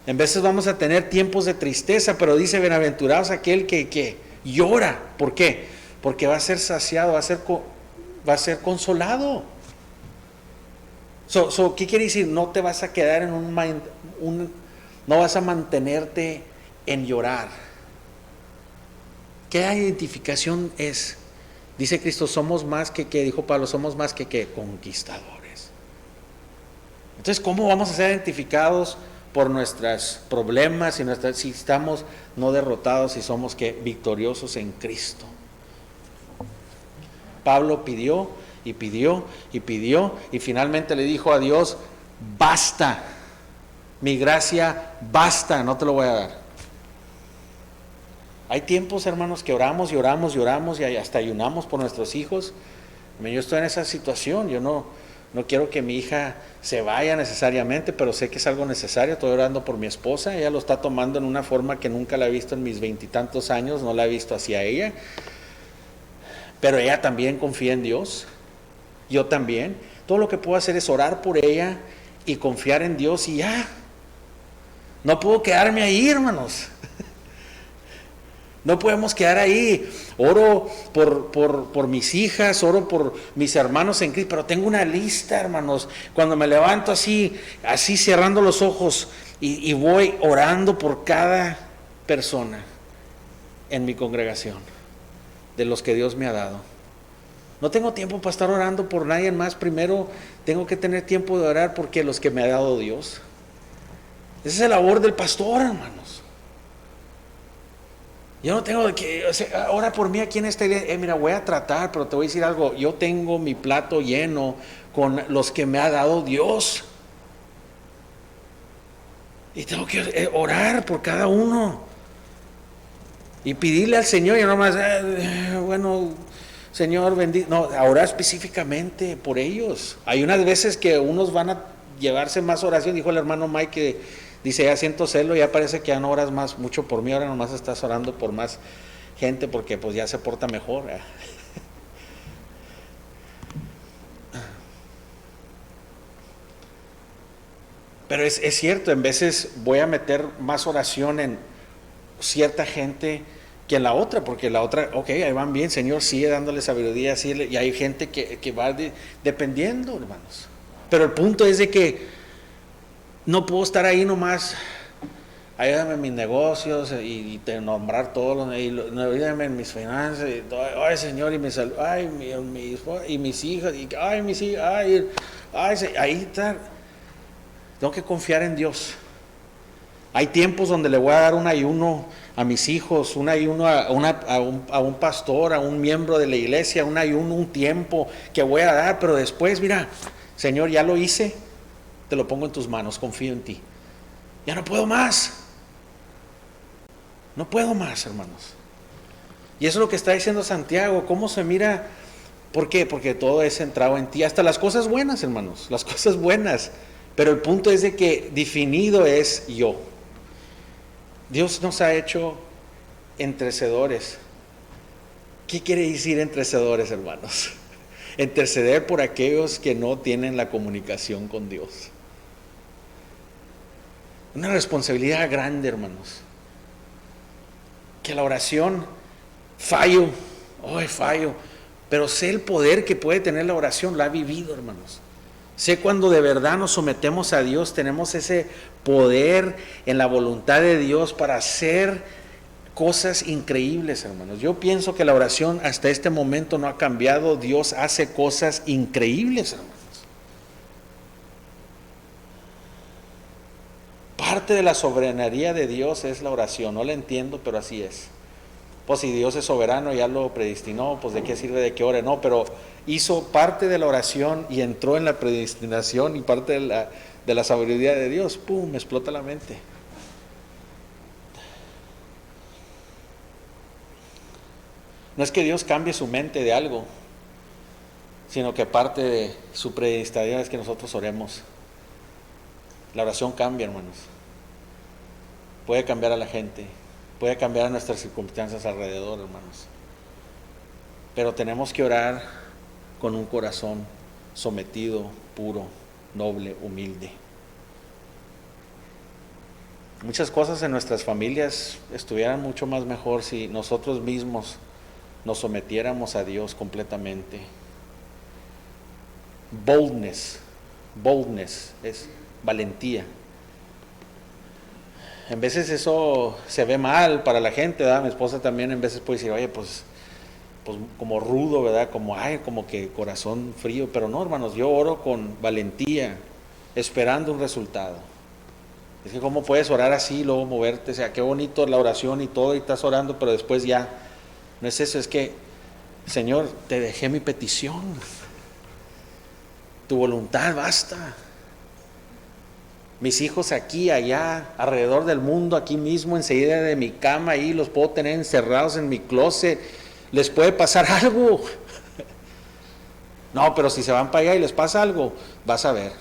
en veces vamos a tener tiempos de tristeza, pero dice, bienaventurados aquel que llora. ¿Por qué? Porque va a ser saciado, va a ser consolado. ¿Qué quiere decir? No te vas a quedar en no vas a mantenerte en llorar. ¿Qué identificación es? Dice Cristo, somos más dijo Pablo, somos más que conquistadores. Entonces, ¿cómo vamos a ser identificados por nuestros problemas si estamos no derrotados y somos victoriosos en Cristo? Pablo pidió y pidió y pidió y finalmente le dijo a Dios, basta, mi gracia basta, no te lo voy a dar. Hay tiempos, hermanos, que oramos y oramos y oramos y hasta ayunamos por nuestros hijos. Yo estoy en esa situación, yo no quiero que mi hija se vaya necesariamente, pero sé que es algo necesario. Estoy orando por mi esposa, ella lo está tomando en una forma que nunca la he visto en mis 20 y tantos años, no la he visto hacia ella, pero ella también confía en Dios, yo también. Todo lo que puedo hacer es orar por ella y confiar en Dios y ya. No puedo quedarme ahí, hermanos. No podemos quedar ahí. Oro por mis hijas, oro por mis hermanos en Cristo, pero tengo una lista, hermanos. Cuando me levanto así cerrando los ojos y voy orando por cada persona en mi congregación, de los que Dios me ha dado. No tengo tiempo para estar orando por nadie más. Primero tengo que tener tiempo de orar porque los que me ha dado Dios. Esa es la labor del pastor, hermanos. Yo no tengo que, o sea, ora por mí aquí en esta iglesia. Mira, voy a tratar, pero te voy a decir algo. Yo tengo mi plato lleno con los que me ha dado Dios. Y tengo que orar por cada uno. Y pedirle al Señor, y no más, bueno, Señor, bendito. No, a orar específicamente por ellos. Hay unas veces que unos van a llevarse más oración. Dijo el hermano Mike que dice, ya siento celo, ya parece que ya no oras más mucho por mí, ahora nomás estás orando por más gente porque pues ya se porta mejor. Pero es cierto, en veces voy a meter más oración en cierta gente que en la otra, porque la otra, ok, ahí van bien, Señor, sigue dándole sabiduría, sigue, y hay gente que va dependiendo, hermanos. Pero el punto es de que no puedo estar ahí nomás, ayúdame en mis negocios y te nombrar todo, ayúdame en mis finanzas, y todo, ay Señor, y mi salud, ay, y mis hijas, y ay, mis hijas, ahí está. Tengo que confiar en Dios. Hay tiempos donde le voy a dar un ayuno a mis hijos, un ayuno a un pastor, a un miembro de la iglesia, un ayuno, un tiempo que voy a dar, pero después, mira, Señor, ya lo hice, te lo pongo en tus manos, confío en ti. Ya no puedo más. No puedo más, hermanos. Y eso es lo que está diciendo Santiago. ¿Cómo se mira? ¿Por qué? Porque todo es centrado en ti. Hasta las cosas buenas, hermanos. Las cosas buenas. Pero el punto es de que definido es yo. Dios nos ha hecho entrecedores. ¿Qué quiere decir entrecedores, hermanos? Interceder por aquellos que no tienen la comunicación con Dios. Una responsabilidad grande, hermanos. Que la oración fallo, pero sé el poder que puede tener la oración, la he vivido, hermanos. Sé cuando de verdad nos sometemos a Dios, tenemos ese poder en la voluntad de Dios para hacer cosas increíbles, hermanos. Yo pienso que la oración hasta este momento no ha cambiado. Dios hace cosas increíbles, hermanos. Parte de la soberanía de Dios es la oración. No la entiendo, pero así es. Pues si Dios es soberano, ya lo predestinó, pues de qué sirve de que ore. No, pero hizo parte de la oración y entró en la predestinación y parte de la sabiduría de Dios. ¡Pum! Me explota la mente. No es que Dios cambie su mente de algo, sino que parte de su predestinación es que nosotros oremos. La oración cambia, hermanos. Puede cambiar a la gente, puede cambiar a nuestras circunstancias alrededor, hermanos. Pero tenemos que orar con un corazón sometido, puro, noble, humilde. Muchas cosas en nuestras familias estuvieran mucho más mejor si nosotros mismos nos sometiéramos a Dios completamente. Boldness es valentía. En veces eso se ve mal para la gente, ¿verdad? Mi esposa también en veces puede decir, oye, pues como rudo, ¿verdad? Como que corazón frío. Pero no, hermanos, yo oro con valentía, esperando un resultado. Es que cómo puedes orar así, luego moverte, o sea, qué bonito la oración y todo, y estás orando, pero después ya, no es eso, es que, Señor, te dejé mi petición, tu voluntad basta. Mis hijos aquí, allá, alrededor del mundo, aquí mismo, enseguida de mi cama, ahí los puedo tener encerrados en mi closet, les puede pasar algo. No, pero si se van para allá y les pasa algo, vas a ver.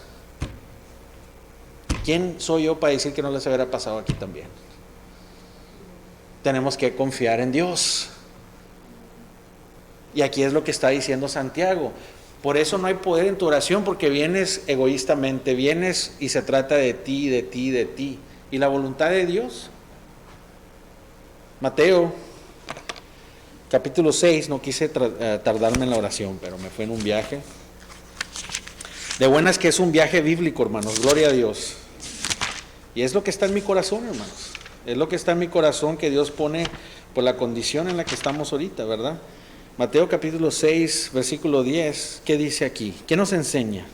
¿Quién soy yo para decir que no les hubiera pasado aquí también? Tenemos que confiar en Dios. Y aquí es lo que está diciendo Santiago. Por eso no hay poder en tu oración, porque vienes egoístamente, vienes y se trata de ti, de ti, de ti. ¿Y la voluntad de Dios? Mateo, capítulo 6, no quise tardarme en la oración, pero me fue en un viaje. De buenas que es un viaje bíblico, hermanos, gloria a Dios. Y es lo que está en mi corazón, hermanos. Es lo que está en mi corazón que Dios pone por la condición en la que estamos ahorita, ¿verdad? Mateo capítulo 6, versículo 10, ¿qué dice aquí? ¿Qué nos enseña?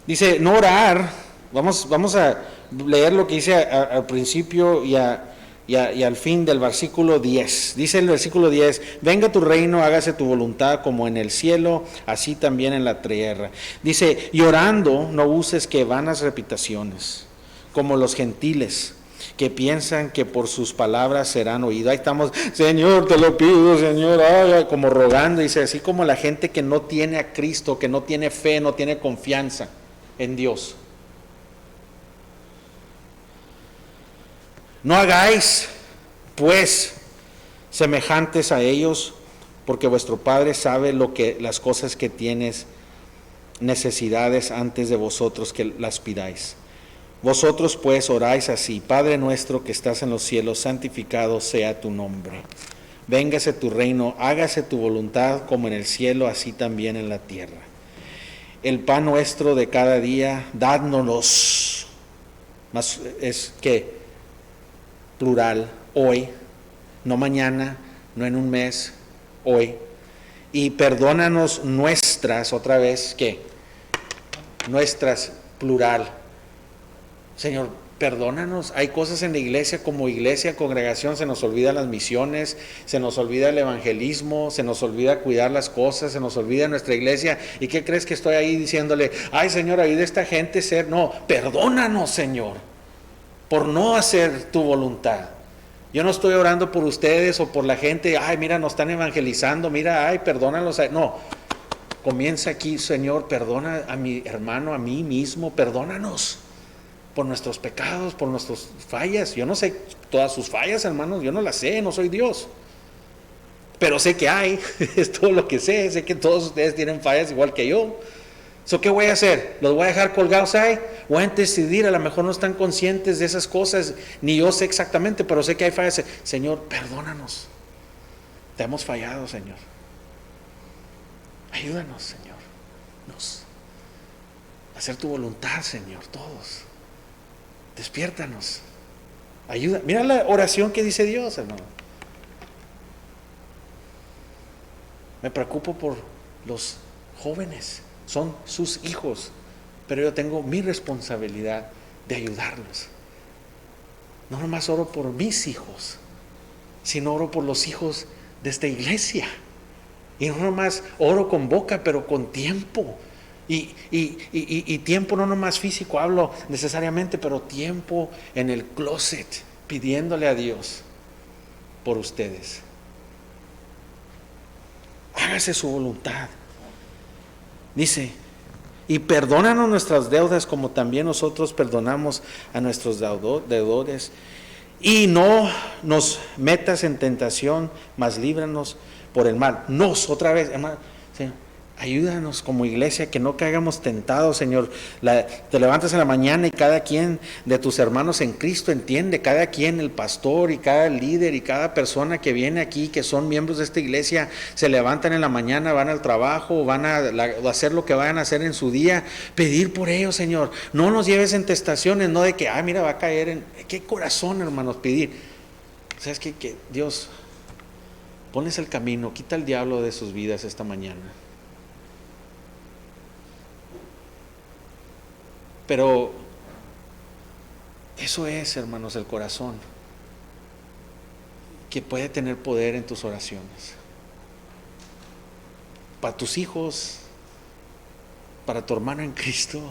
Dice, no orar, vamos a leer lo que dice al principio y al fin del versículo 10. Dice el versículo 10, venga tu reino, hágase tu voluntad como en el cielo, así también en la tierra. Dice, y orando no uses que vanas repeticiones, como los gentiles, que piensan que por sus palabras serán oídos. Ahí estamos, Señor, te lo pido, Señor, como rogando. Dice, así como la gente que no tiene a Cristo, que no tiene fe, no tiene confianza en Dios. No hagáis, pues, semejantes a ellos, porque vuestro Padre sabe las cosas que tienes necesidades antes de vosotros que las pidáis. Vosotros pues oráis así: Padre nuestro que estás en los cielos, santificado sea tu nombre. Véngase tu reino, hágase tu voluntad como en el cielo, así también en la tierra. El pan nuestro de cada día, dádnoslos. Más es que plural, hoy, no mañana, no en un mes, hoy. Y perdónanos nuestras, otra vez, ¿qué? Nuestras, plural. Señor, perdónanos. Hay cosas en la iglesia, como iglesia, congregación, se nos olvidan las misiones, se nos olvida el evangelismo, se nos olvida cuidar las cosas, se nos olvida nuestra iglesia. ¿Y qué crees que estoy ahí diciéndole? Ay, Señor, ayuda a esta gente a ser. No, perdónanos, Señor, por no hacer tu voluntad. Yo no estoy orando por ustedes o por la gente. Ay, mira, nos están evangelizando, mira, ay, perdónalos. No, comienza aquí, Señor, perdona a mi hermano, a mí mismo, perdónanos por nuestros pecados, por nuestras fallas. Yo no sé todas sus fallas, hermanos, yo no las sé, no soy Dios, pero sé que hay, es todo lo que sé que todos ustedes tienen fallas igual que yo. ¿Qué voy a hacer? ¿Los voy a dejar colgados ahí? Voy a decidir, a lo mejor no están conscientes de esas cosas, ni yo sé exactamente, pero sé que hay fallas. Señor, perdónanos, te hemos fallado, Señor, ayúdanos, Señor, a hacer tu voluntad, Señor, todos. Despiértanos, ayuda. Mira la oración que dice Dios, hermano. Me preocupo por los jóvenes, son sus hijos, pero yo tengo mi responsabilidad de ayudarlos. No nomás oro por mis hijos, sino oro por los hijos de esta iglesia. Y no nomás oro con boca, pero con tiempo. Y tiempo no nomás físico, hablo necesariamente, pero tiempo en el closet, pidiéndole a Dios por ustedes. Hágase su voluntad. Dice, y perdónanos nuestras deudas como también nosotros perdonamos a nuestros deudores. Y no nos metas en tentación, mas líbranos por el mal. Otra vez, hermano, Señor, ayúdanos como iglesia que no caigamos tentados, Señor. Te levantas en la mañana y cada quien de tus hermanos en Cristo entiende, cada quien, el pastor y cada líder y cada persona que viene aquí, que son miembros de esta iglesia, se levantan en la mañana, van al trabajo, van a hacer lo que vayan a hacer en su día, pedir por ellos, Señor. No nos lleves en tentaciones, no de que, mira, va a caer en... ¿Qué corazón, hermanos, pedir? ¿Sabes qué? Que Dios, ponles el camino, quita el diablo de sus vidas esta mañana. Pero eso es, hermanos, el corazón que puede tener poder en tus oraciones. Para tus hijos, para tu hermano en Cristo,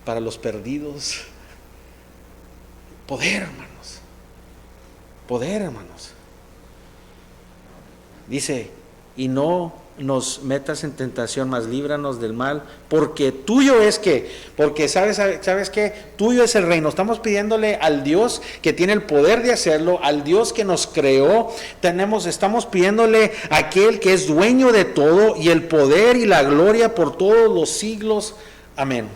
para los perdidos. Poder, hermanos. Poder, hermanos. Dice, y no nos metas en tentación, mas líbranos del mal, porque tuyo es porque sabes qué, tuyo es el reino. Estamos pidiéndole al Dios que tiene el poder de hacerlo, al Dios que nos creó. Estamos pidiéndole a aquel que es dueño de todo y el poder y la gloria por todos los siglos. Amén.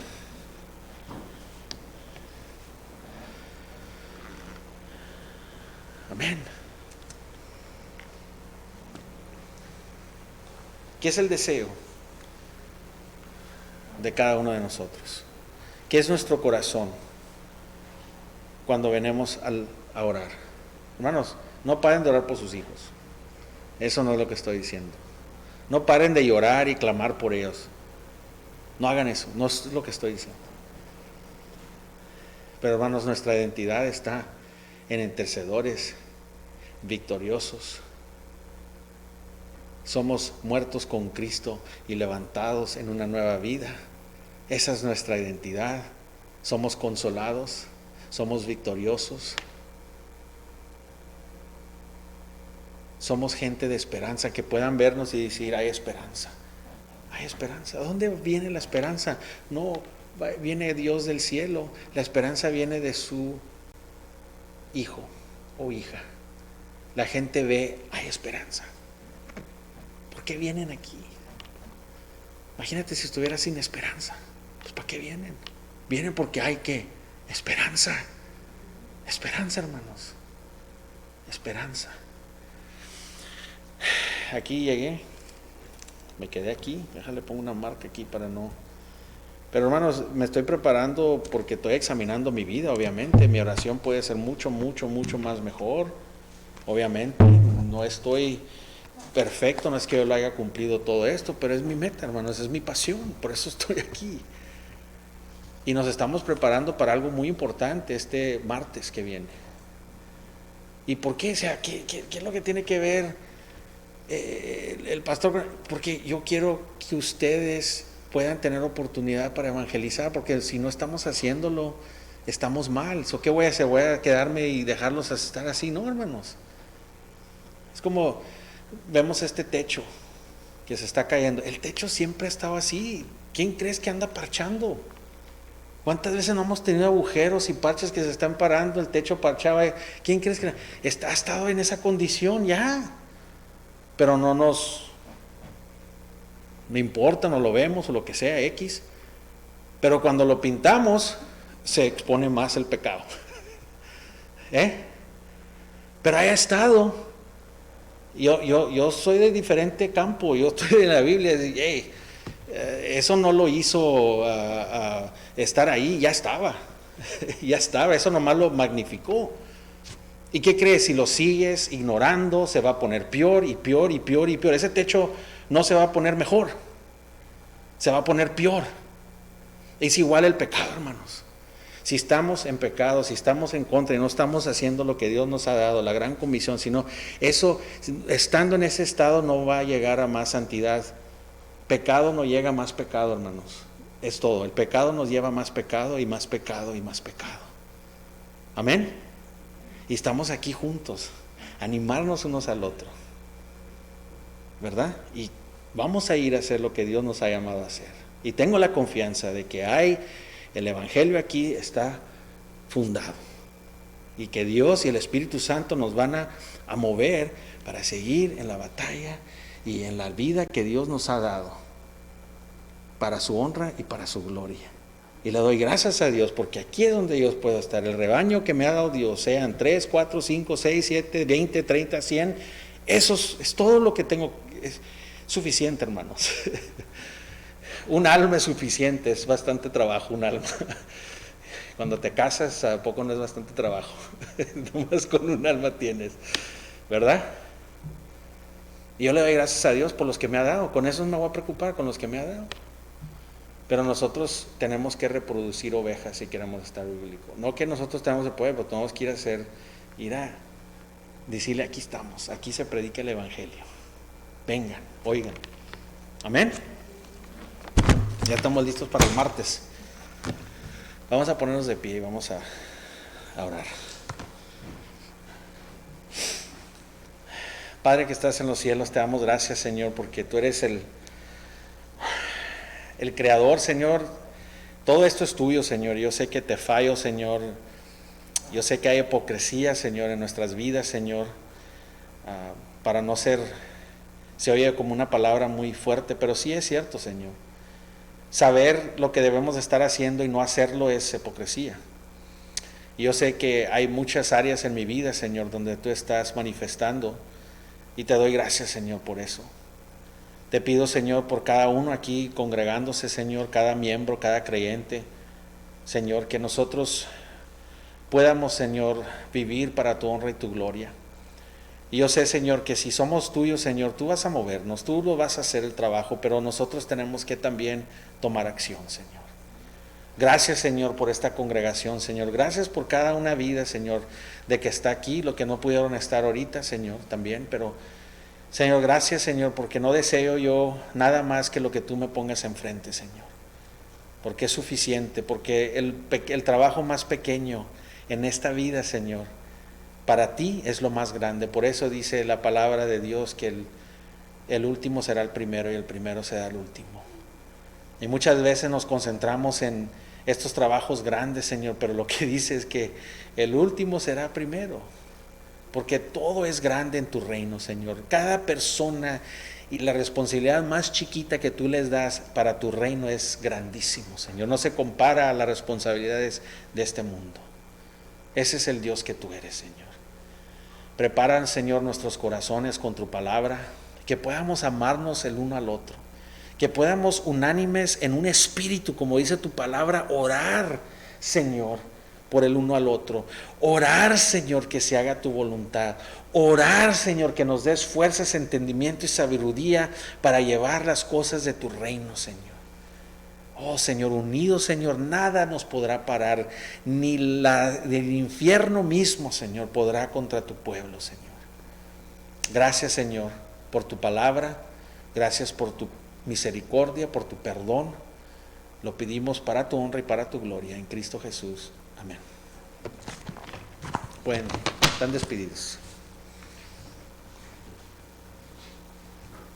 Amén. ¿Qué es el deseo de cada uno de nosotros? ¿Qué es nuestro corazón cuando venimos a orar? Hermanos, no paren de orar por sus hijos. Eso no es lo que estoy diciendo. No paren de llorar y clamar por ellos. No hagan eso, no es lo que estoy diciendo. Pero hermanos, nuestra identidad está en intercedores victoriosos. Somos muertos con Cristo y levantados en una nueva vida. Esa es nuestra identidad. Somos consolados, somos victoriosos. Somos gente de esperanza, que puedan vernos y decir, hay esperanza. Hay esperanza. ¿De dónde viene la esperanza? No viene Dios del cielo. La esperanza viene de su hijo o hija. La gente ve, hay esperanza. ¿Por qué vienen aquí? Imagínate si estuviera sin esperanza. Pues ¿para qué vienen? Vienen porque hay ¿qué? Esperanza. Esperanza, hermanos. Esperanza. Aquí llegué. Me quedé aquí. Déjale, pongo una marca aquí para no. Pero hermanos, me estoy preparando porque estoy examinando mi vida, obviamente. Mi oración puede ser mucho más mejor. Obviamente, no estoy perfecto, no es que yo lo haya cumplido todo esto, pero es mi meta, hermanos, es mi pasión, por eso estoy aquí. Y nos estamos preparando para algo muy importante este martes que viene. ¿Y por qué? O sea, ¿qué es lo que tiene que ver el pastor? Porque yo quiero que ustedes puedan tener oportunidad para evangelizar, porque si no estamos haciéndolo, estamos mal. ¿Qué voy a hacer? ¿Voy a quedarme y dejarlos estar así? No, hermanos. Es como vemos este techo que se está cayendo. El techo siempre ha estado así. ¿Quién crees que anda parchando? ¿Cuántas veces no hemos tenido agujeros y parches que se están parando? El techo parchado. ¿Quién crees que ha estado en esa condición ya? Pero no importa, no lo vemos o lo que sea, X. Pero cuando lo pintamos, se expone más el pecado. Pero haya estado. Yo soy de diferente campo, yo estoy en la Biblia, y, eso no lo hizo estar ahí, ya estaba, eso nomás lo magnificó. ¿Y qué crees? Si lo sigues ignorando, se va a poner peor y peor y peor y peor. Ese techo no se va a poner mejor, se va a poner peor. Es igual el pecado, hermanos. Si estamos en pecado, si estamos en contra y no estamos haciendo lo que Dios nos ha dado, la gran comisión, sino eso, estando en ese estado no va a llegar a más santidad. Pecado no llega a más pecado, hermanos. Es todo. El pecado nos lleva a más pecado y más pecado y más pecado. Amén. Y estamos aquí juntos, animarnos unos al otro, ¿verdad? Y vamos a ir a hacer lo que Dios nos ha llamado a hacer. Y tengo la confianza de que el Evangelio aquí está fundado y que Dios y el Espíritu Santo nos van a mover para seguir en la batalla y en la vida que Dios nos ha dado para su honra y para su gloria. Y le doy gracias a Dios porque aquí es donde Dios puede estar. El rebaño que me ha dado Dios, sean 3, 4, 5, 6, 7, 20, 30, 100, eso es todo lo que tengo. Es suficiente, hermanos. Un alma es suficiente, es bastante trabajo un alma. Cuando te casas, ¿a poco no es bastante trabajo? Nomás con un alma tienes, ¿verdad? Y yo le doy gracias a Dios por los que me ha dado. Con eso no me voy a preocupar, con los que me ha dado. Pero nosotros tenemos que reproducir ovejas si queremos estar bíblico. No que nosotros tenemos el poder, pero tenemos que ir a decirle, aquí estamos, aquí se predica el Evangelio. Vengan, oigan. Amén. Ya estamos listos para el martes. Vamos a ponernos de pie y vamos a orar. Padre que estás en los cielos, te damos gracias, Señor, porque tú eres el creador, Señor. Todo esto es tuyo, Señor. Yo sé que te fallo, Señor. Yo sé que hay hipocresía, Señor, en nuestras vidas, Señor. Para no ser, se oye como una palabra muy fuerte, pero sí es cierto, Señor. Saber lo que debemos estar haciendo y no hacerlo es hipocresía. Y yo sé que hay muchas áreas en mi vida, Señor, donde tú estás manifestando. Y te doy gracias, Señor, por eso. Te pido, Señor, por cada uno aquí congregándose, Señor, cada miembro, cada creyente, Señor, que nosotros podamos, Señor, vivir para tu honra y tu gloria. Y yo sé, Señor, que si somos tuyos, Señor, tú vas a movernos, tú lo vas a hacer el trabajo, pero nosotros tenemos que también tomar acción, Señor. Gracias, Señor, por esta congregación, Señor. Gracias por cada una vida, Señor, de que está aquí, lo que no pudieron estar ahorita, Señor, también. Pero, Señor, gracias, Señor, porque no deseo yo nada más que lo que tú me pongas enfrente, Señor. Porque es suficiente, porque el trabajo más pequeño en esta vida, Señor, para ti es lo más grande. Por eso dice la palabra de Dios que el último será el primero y el primero será el último. Y muchas veces nos concentramos en estos trabajos grandes, Señor, pero lo que dice es que el último será primero, porque todo es grande en tu reino, Señor. Cada persona y la responsabilidad más chiquita que tú les das para tu reino es grandísimo, Señor. No se compara a las responsabilidades de este mundo. Ese es el Dios que tú eres, Señor. Prepara, Señor, nuestros corazones con tu palabra, que podamos amarnos el uno al otro, que podamos unánimes en un espíritu, como dice tu palabra, orar, Señor, por el uno al otro. Orar, Señor, que se haga tu voluntad. Orar, Señor, que nos des fuerzas, entendimiento y sabiduría para llevar las cosas de tu reino, Señor. Oh, Señor, unidos, Señor, nada nos podrá parar, ni del infierno mismo, Señor, podrá contra tu pueblo, Señor. Gracias, Señor, por tu palabra. Gracias por tu misericordia, por tu perdón. Lo pedimos para tu honra y para tu gloria, en Cristo Jesús. Amén. Bueno, están despedidos.